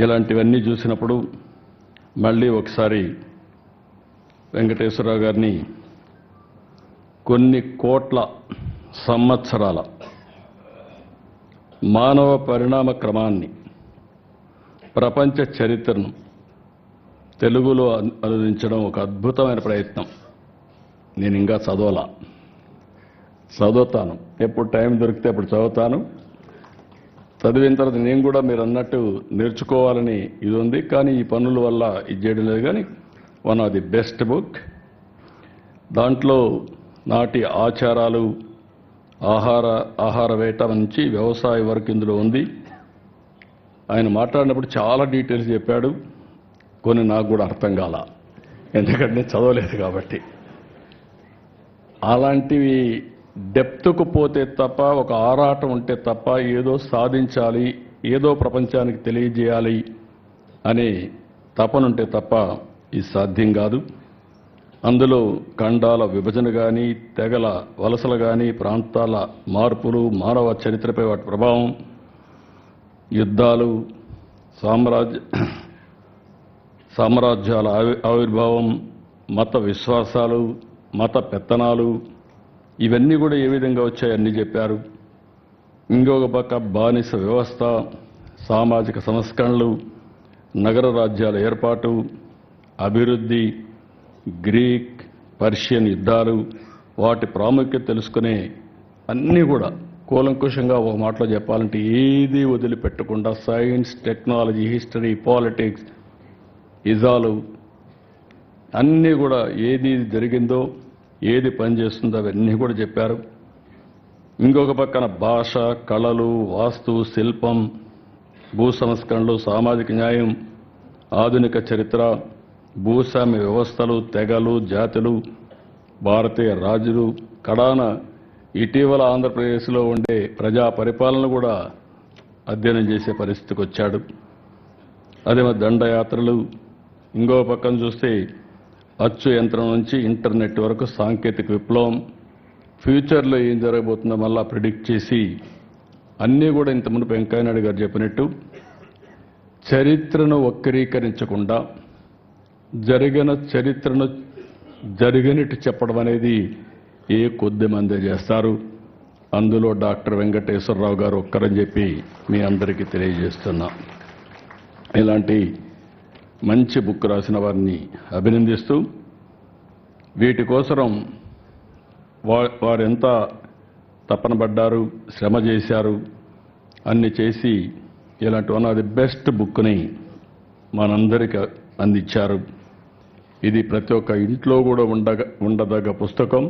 ఇలాంటివన్నీ చూసినప్పుడు మళ్ళీ ఒకసారి వెంకటేశ్వరరావు గారిని కొన్ని కోట్ల సంవత్సరాల మానవ పరిణామ క్రమాన్ని, ప్రపంచ చరిత్రను తెలుగులో అనువదించడం ఒక అద్భుతమైన ప్రయత్నం. నేను ఇంకా చదువుతాను, ఎప్పుడు టైం దొరికితే అప్పుడు చదువుతాను. చదివిన తర్వాత నేను కూడా మీరు అన్నట్టు నేర్చుకోవాలని ఇది ఉంది. కానీ ఈ పనుల వల్ల ఇది చేయడం లేదు. కానీ one of the best book. దాంట్లో నాటి ఆచారాలు, ఆహార వేట నుంచి వ్యవసాయ వరకు ఇందులో ఉంది. ఆయన మాట్లాడినప్పుడు చాలా డీటెయిల్స్ చెప్పాడు. కొన్ని నాకు కూడా అర్థం కాల, ఎందుకంటే నేను చదవలేదు కాబట్టి. అలాంటివి డెప్త్కు పోతే తప్ప, ఒక ఆరాటం ఉంటే తప్ప, ఏదో సాధించాలి, ఏదో ప్రపంచానికి తెలియజేయాలి అనే తపనుంటే తప్ప ఇది సాధ్యం కాదు. అందులో ఖండాల విభజన కానీ, తెగల వలసలు కానీ, ప్రాంతాల మార్పులు, మానవ చరిత్రపై వాటి ప్రభావం, యుద్ధాలు, సామ్రాజ్యాల ఆవిర్భావం, మత విశ్వాసాలు, మత పెత్తనాలు, ఇవన్నీ కూడా ఏ విధంగా వచ్చాయన్నీ చెప్పారు. ఇంకొక పక్క బానిస వ్యవస్థ, సామాజిక సంస్కరణలు, నగర రాజ్యాల ఏర్పాటు, అభివృద్ధి, గ్రీక్ పర్షియన్ యుద్ధాలు, వాటి ప్రాముఖ్యత తెలుసుకునే అన్నీ కూడా కూలంకుషంగా ఒక మాటలో చెప్పాలంటే ఏది వదిలిపెట్టకుండా సైన్స్, టెక్నాలజీ, హిస్టరీ, పాలిటిక్స్, ఇజాలు అన్నీ కూడా ఏది జరిగిందో, ఏది పనిచేస్తుందో అవన్నీ కూడా చెప్పారు. ఇంకొక పక్కన భాష, కళలు, వాస్తు, శిల్పం, భూ సంస్కరణలు, సామాజిక న్యాయం, ఆధునిక చరిత్ర, భూస్వామ్య వ్యవస్థలు, తెగలు, జాతులు, భారతీయ రాజులు, కడాన ఇటీవల ఆంధ్రప్రదేశ్లో ఉండే ప్రజా పరిపాలన కూడా అధ్యయనం చేసే పరిస్థితికి వచ్చాడు. అదే దండయాత్రలు. ఇంకో పక్కన చూస్తే అచ్చు యంత్రం నుంచి ఇంటర్నెట్ వరకు సాంకేతిక విప్లవం, ఫ్యూచర్లో ఏం జరగబోతుందో మళ్ళా ప్రిడిక్ట్ చేసి అన్నీ కూడా ఇంతకుముందు వెంకయ్యనాయుడు గారు చెప్పినట్టు చరిత్రను వక్రీకరించకుండా జరిగిన చరిత్రను జరిగినట్టు చెప్పడం అనేది ఏ కొద్ది మందే చేస్తారు. అందులో డాక్టర్ వెంకటేశ్వరరావు గారు ఒక్కరని చెప్పి మీ అందరికీ తెలియజేస్తున్నా. ఇలాంటి మంచి బుక్ రాసిన వారిని అభినందిస్తూ, వీటి కోసం వారెంత తపన పడ్డారు, శ్రమ చేశారు, అన్ని చేసి ఇలాంటి వన్ ఆఫ్ ది బెస్ట్ బుక్ని మనందరికీ అందించారు. ఇది ప్రతి ఒక్క ఇంట్లో కూడా ఉండదగ్గ పుస్తకం,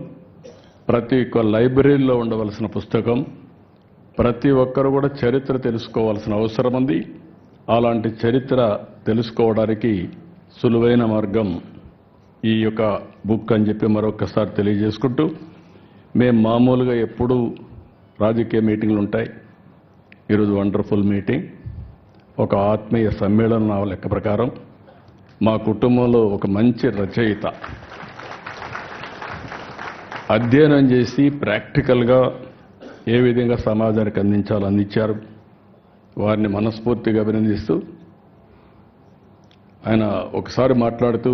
ప్రతి ఒక్క లైబ్రరీలో ఉండవలసిన పుస్తకం. ప్రతి ఒక్కరు కూడా చరిత్ర తెలుసుకోవాల్సిన అవసరం ఉంది. అలాంటి చరిత్ర తెలుసుకోవడానికి సులువైన మార్గం ఈ యొక్క బుక్ అని చెప్పి మరొకసారి తెలియజేసుకుంటూ, మేము మామూలుగా ఎప్పుడూ రాజకీయ మీటింగ్లు ఉంటాయి. ఈరోజు వండర్ఫుల్ మీటింగ్, ఒక ఆత్మీయ సమ్మేళనం నా లెక్క ప్రకారం. మా కుటుంబంలో ఒక మంచి రచయిత అధ్యయనం చేసి ప్రాక్టికల్గా ఏ విధంగా సమాజానికి అందించారు. వారిని మనస్ఫూర్తిగా అభినందిస్తూ, ఆయన ఒకసారి మాట్లాడుతూ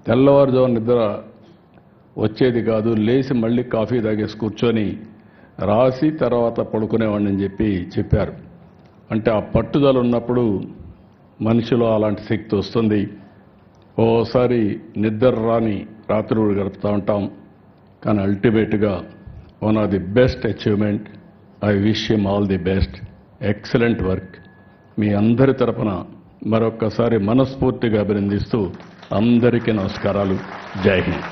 తెల్లవారుజామున నిద్ర వచ్చేది కాదు, లేచి మళ్ళీ కాఫీ తాగేసి కూర్చొని రాసి తర్వాత పడుకునేవాడిని చెప్పి చెప్పారు. అంటే ఆ పట్టుదల ఉన్నప్పుడు మనిషిలో అలాంటి శక్తి వస్తుంది. ఓసారి నిద్ర రాని రాత్రులు గడుపుతూ ఉంటాం. కానీ అల్టిమేట్గా one of the best achievement. I wish him all the best. Excellent work. మీ అందరి తరపున మరొక్కసారి మనస్ఫూర్తిగా అభినందిస్తూ అందరికీ నమస్కారాలు. జై హింద్.